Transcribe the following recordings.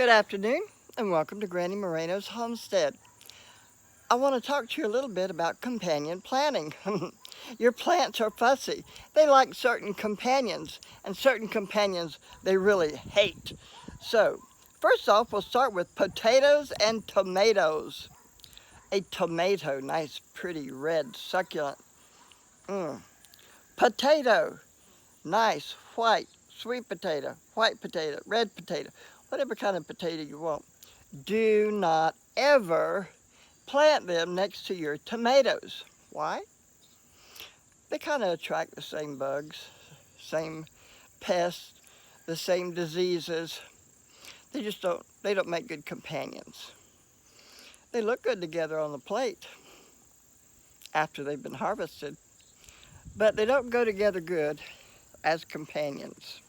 Good afternoon and welcome to Granny Moreno's homestead. I want to talk to you a little bit about companion planting. Your plants are fussy. They like certain companions, and certain companions they really hate. So, first off, we'll start with potatoes and tomatoes. A tomato, nice, pretty, red, succulent. Potato, nice, white, sweet potato, white potato, red potato, whatever kind of potato you want. Do not ever plant them next to your tomatoes. Why? They kind of attract the same bugs, same pests, the same diseases. They don't make good companions. They look good together on the plate after they've been harvested, but they don't go together good as companions.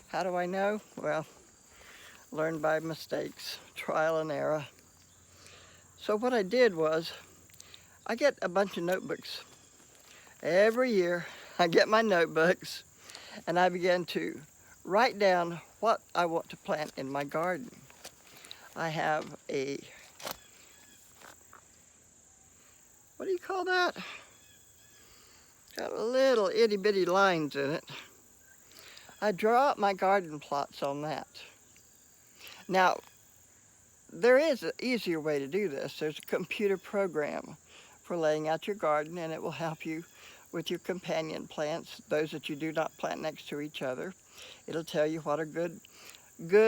How do I know? Well, learn by mistakes, trial and error. So what I did was, I get a bunch of notebooks. Every year, I get my notebooks and I begin to write down what I want to plant in my garden. I have what do you call that? Got little itty bitty lines in it. I draw up my garden plots on that. Now, there is an easier way to do this. There's a computer program for laying out your garden, and it will help you with your companion plants, those that you do not plant next to each other. It'll tell you what are good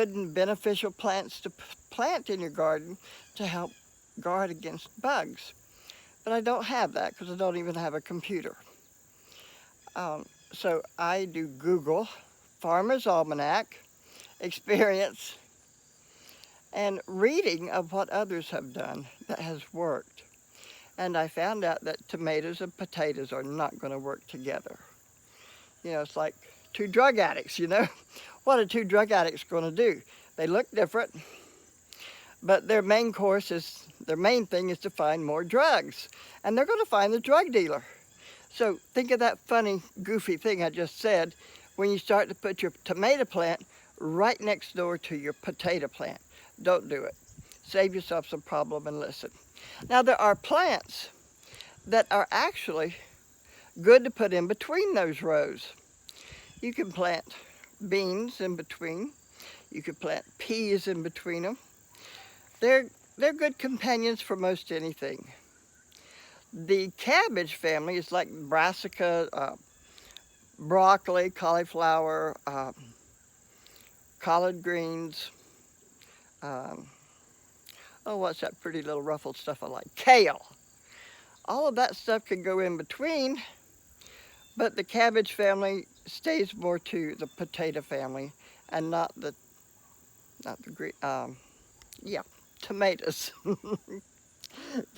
and beneficial plants to plant in your garden to help guard against bugs. But I don't have that because I don't even have a computer. So I do Google, Farmer's Almanac, experience, and reading of what others have done that has worked. And I found out that tomatoes and potatoes are not going to work together. You know, it's like two drug addicts, you know? What are two drug addicts going to do? They look different, but their main thing is to find more drugs. And they're going to find the drug dealer. So think of that funny, goofy thing I just said when you start to put your tomato plant right next door to your potato plant. Don't do it. Save yourself some problem and listen. Now there are plants that are actually good to put in between those rows. You can plant beans in between. You could plant peas in between them. They're good companions for most anything. The cabbage family is like brassica, broccoli, cauliflower, collard greens. What's that pretty little ruffled stuff I like? Kale. All of that stuff can go in between, but the cabbage family stays more to the potato family and not the green, tomatoes.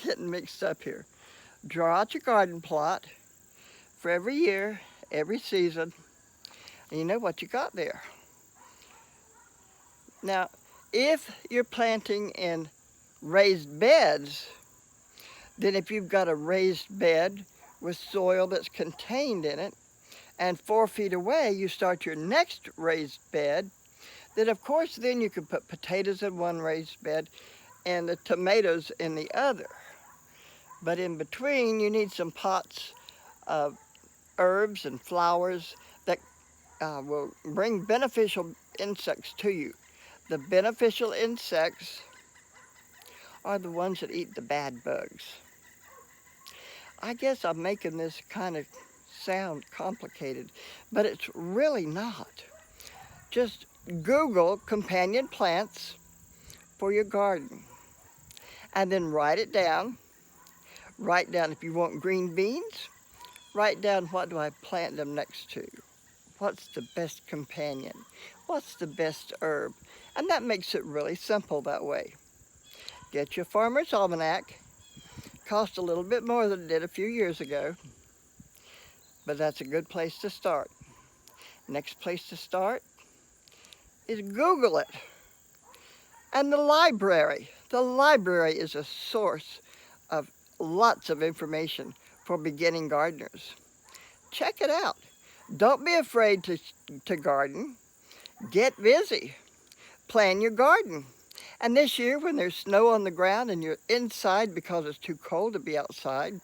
Getting mixed up here. Draw out your garden plot for every year, every season, and you know what you got there. Now, if you're planting in raised beds, then if you've got a raised bed with soil that's contained in it, and 4 feet away you start your next raised bed, then of course then you can put potatoes in one raised bed and the tomatoes in the other. But in between you need some pots of herbs and flowers that will bring beneficial insects to you. The beneficial insects are the ones that eat the bad bugs. I guess I'm making this kind of sound complicated, but it's really not. Just Google companion plants for your garden and then write it down. Write down if you want green beans, write down what do I plant them next to. What's the best companion? What's the best herb? And that makes it really simple that way. Get your Farmer's Almanac. Cost a little bit more than it did a few years ago, but that's a good place to start. Next place to start is Google it. And the library. The library is a source of lots of information for beginning gardeners. Check it out. Don't be afraid to garden. Get busy. Plan your garden. And this year, when there's snow on the ground and you're inside because it's too cold to be outside,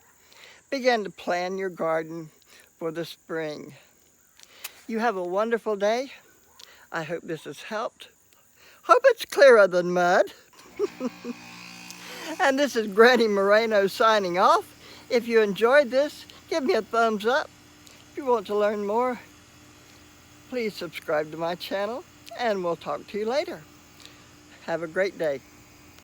begin to plan your garden for the spring. You have a wonderful day. I hope this has helped. Hope it's clearer than mud. And this is Granny Moreno signing off. If you enjoyed this, give me a thumbs up. If you want to learn more, please subscribe to my channel, and we'll talk to you later. Have a great day.